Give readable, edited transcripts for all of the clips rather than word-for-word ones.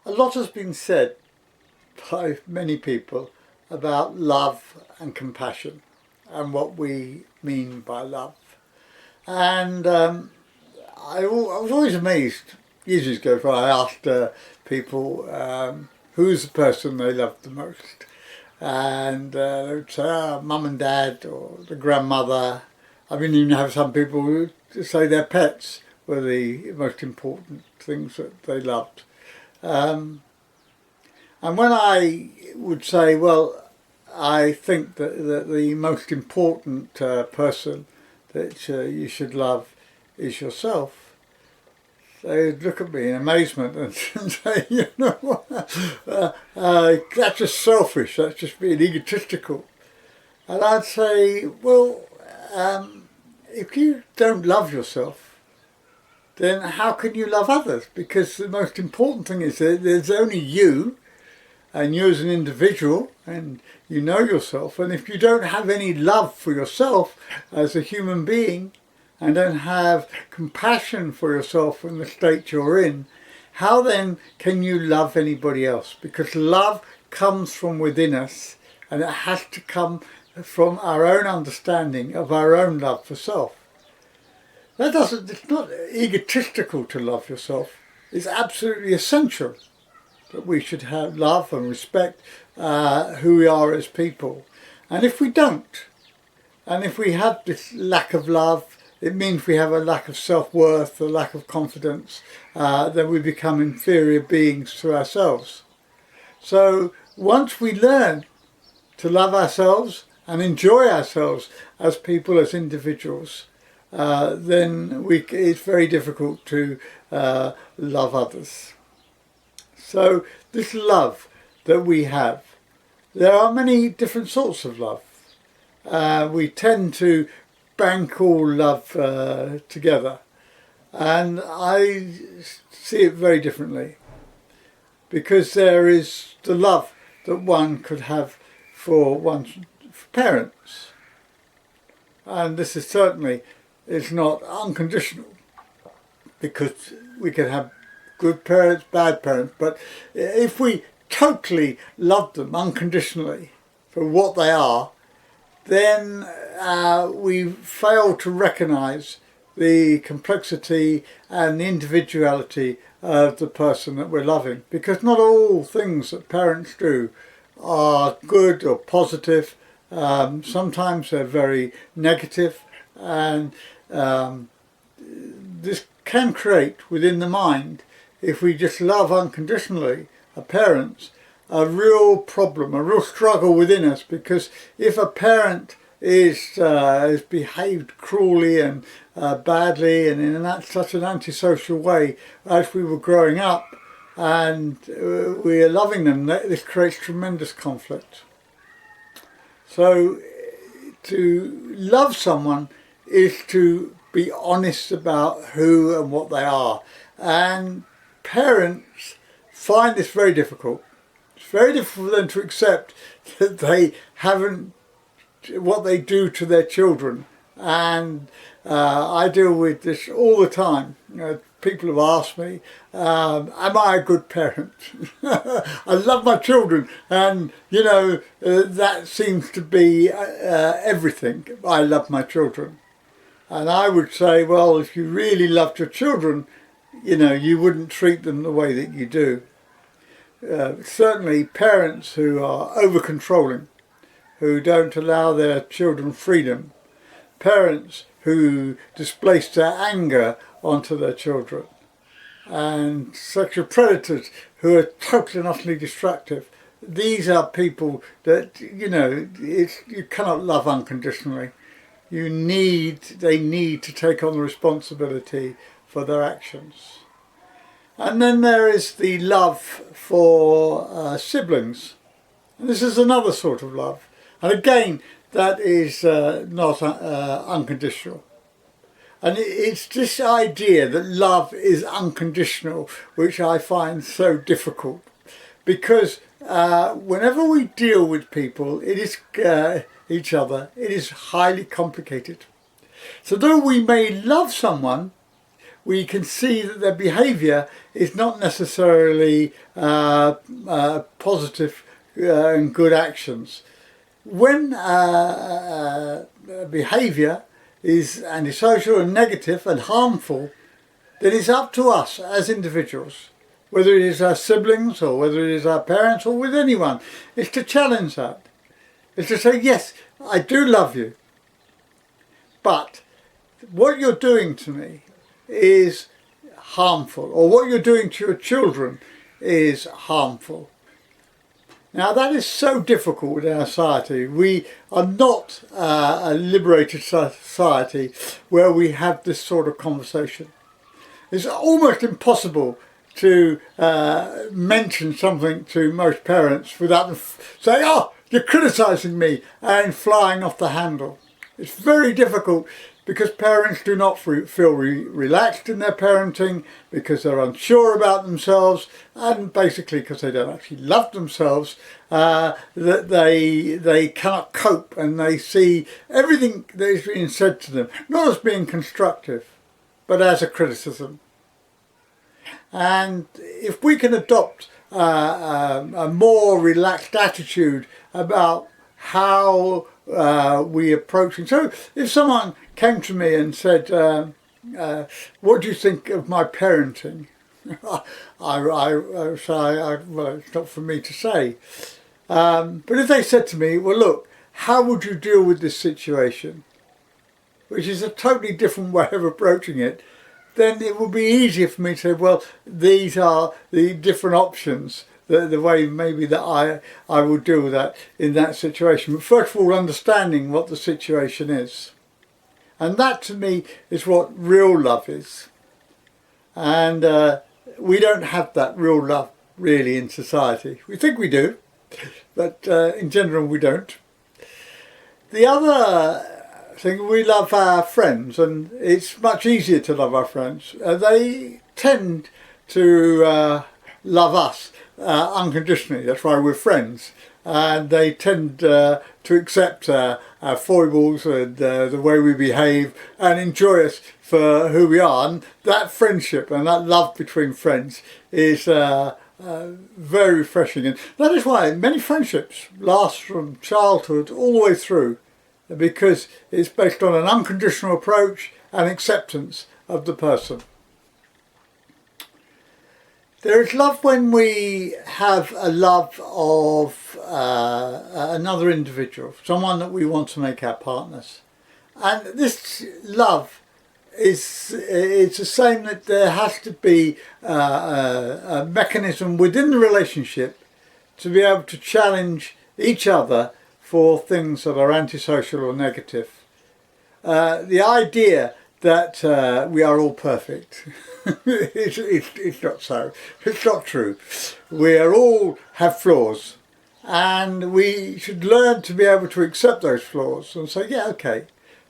A lot has been said by many people about love and compassion and what we mean by love. And I was always amazed years ago when I asked people who's the person they loved the most. And they would say, mum and dad or the grandmother. I mean, even have some people who say their pets were the most important things that they loved. And when I would say, well, I think that the most important person that you should love is yourself, they would look at me in amazement and say, you know, that's just selfish, that's just being egotistical. And I'd say, well, if you don't love yourself, then how can you love others? Because the most important thing is that there's only you, and you as an individual, and you know yourself. And if you don't have any love for yourself as a human being, and don't have compassion for yourself in the state you're in, how then can you love anybody else? Because love comes from within us, and it has to come from our own understanding of our own love for self. It's not egotistical to love yourself. It's absolutely essential that we should have love and respect who we are as people. And if we don't, and if we have this lack of love, it means we have a lack of self-worth, a lack of confidence, then we become inferior beings to ourselves. So once we learn to love ourselves and enjoy ourselves as people, as individuals, then it's very difficult to love others. So this love that we have, there are many different sorts of love. We tend to bank all love together, and I see it very differently, because there is the love that one could have for one's parents, and this is certainly not unconditional, because we can have good parents, bad parents, but if we totally love them unconditionally for what they are, then we fail to recognise the complexity and the individuality of the person that we're loving. Because not all things that parents do are good or positive. Sometimes they're very negative, and this can create within the mind, if we just love unconditionally our parents, a real problem, a real struggle within us. Because if a parent is behaved cruelly and badly and in such an antisocial way as we were growing up, and we are loving them, this creates tremendous conflict. So to love someone is to be honest about who and what they are, and parents find this very difficult. It's very difficult for them to accept that they haven't, what they do to their children. And I deal with this all the time. You know, people have asked me, am I a good parent? I love my children, and you know, that seems to be everything. I love my children. And I would say, well, if you really loved your children, you know, you wouldn't treat them the way that you do. Certainly parents who are over-controlling, who don't allow their children freedom, parents who displace their anger onto their children, and sexual predators who are totally and utterly destructive. These are people that, you know, you cannot love unconditionally. They need to take on the responsibility for their actions. And then there is the love for siblings. And this is another sort of love. And again, that is not unconditional. And it's this idea that love is unconditional which I find so difficult. Because whenever we deal with people, it is each other, it is highly complicated. So though we may love someone, we can see that their behaviour is not necessarily positive and good actions. When behaviour is antisocial and negative and harmful, then it's up to us as individuals, whether it is our siblings or whether it is our parents or with anyone, is to challenge that. It's to say, yes, I do love you, but what you're doing to me is harmful, or what you're doing to your children is harmful. Now that is so difficult in our society. We are not a liberated society where we have this sort of conversation. It's almost impossible to mention something to most parents without them saying, "Oh, you're criticising me," and flying off the handle. It's very difficult because parents do not feel relaxed in their parenting, because they're unsure about themselves, and basically because they don't actually love themselves, that they cannot cope, and they see everything that is being said to them not as being constructive, but as a criticism. And if we can adopt a more relaxed attitude about how we approach it. So if someone came to me and said, what do you think of my parenting? I say, well, it's not for me to say. But if they said to me, well, look, how would you deal with this situation? Which is a totally different way of approaching it. Then it would be easier for me to say, well, these are the different options, the way maybe that I would deal with that in that situation. But first of all, understanding what the situation is. And that to me is what real love is. And we don't have that real love really in society. We think we do, but in general we don't. The other thing, we love our friends, and it's much easier to love our friends. They tend to love us unconditionally. That's why we're friends. And they tend to accept our foibles and the way we behave and enjoy us for who we are. And that friendship and that love between friends is very refreshing. And that is why many friendships last from childhood all the way through, because it's based on an unconditional approach and acceptance of the person. There is love when we have a love of another individual, someone that we want to make our partners. And this love it's the same, that there has to be a mechanism within the relationship to be able to challenge each other for things that are antisocial or negative. The idea that we are all perfect, it's not so. It's not true. We are all have flaws, and we should learn to be able to accept those flaws and say, yeah, okay,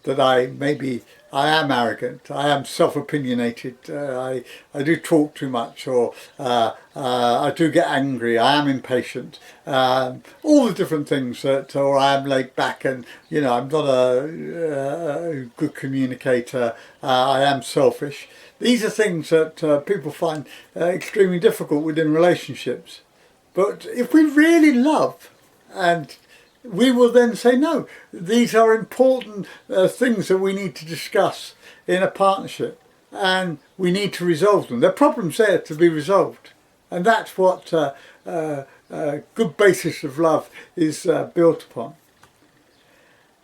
that I am arrogant, I am self-opinionated, I do talk too much, or I do get angry, I am impatient, all the different things that, or I am laid back, and I'm not a good communicator, I am selfish. These are things that people find extremely difficult within relationships. But if we really love, and we will then say, no, these are important things that we need to discuss in a partnership, and we need to resolve them. There are problems there to be resolved, and that's what a good basis of love is built upon.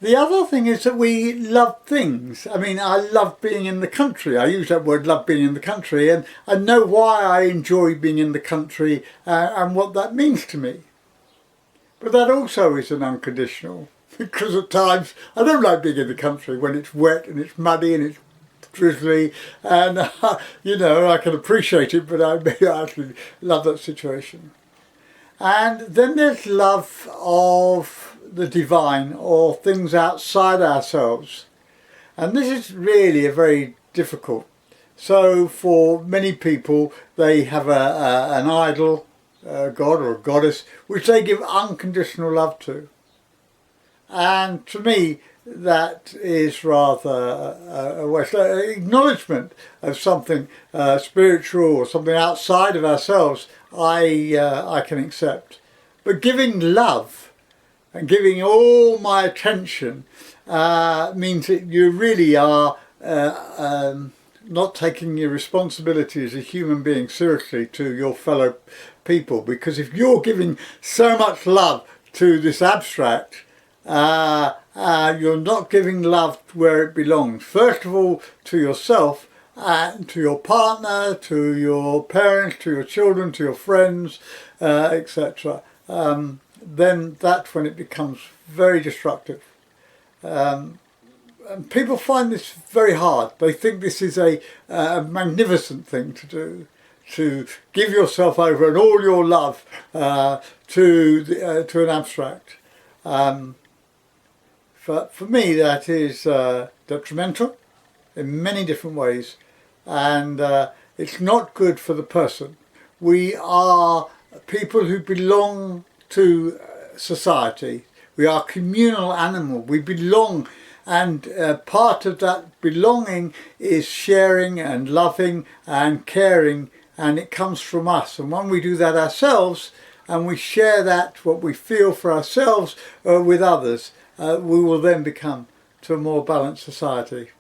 The other thing is that we love things. I mean, I love being in the country. I use that word, love being in the country, and I know why I enjoy being in the country and what that means to me. But that also is an unconditional, because at times I don't like being in the country when it's wet and it's muddy and it's drizzly, and I can appreciate it, but I actually love that situation. And then there's love of the divine, or things outside ourselves, and this is really a very difficult. So for many people, they have an idol, god or a goddess, which they give unconditional love to. And to me, that is rather a waste. Acknowledgement of something spiritual or something outside of ourselves, I can accept. But giving love and giving all my attention means that you really are not taking your responsibility as a human being seriously to your fellow people. Because if you're giving so much love to this abstract, you're not giving love where it belongs. First of all, to yourself, to your partner, to your parents, to your children, to your friends, etc. Then that's when it becomes very destructive. And people find this very hard. They think this is a magnificent thing to do, to give yourself over and all your love to an abstract. For me, that is detrimental in many different ways, and it's not good for the person. We are people who belong to society. We are communal animal. We belong, and part of that belonging is sharing and loving and caring, and it comes from us. And when we do that ourselves, and we share that, what we feel for ourselves, with others, we will then become to a more balanced society.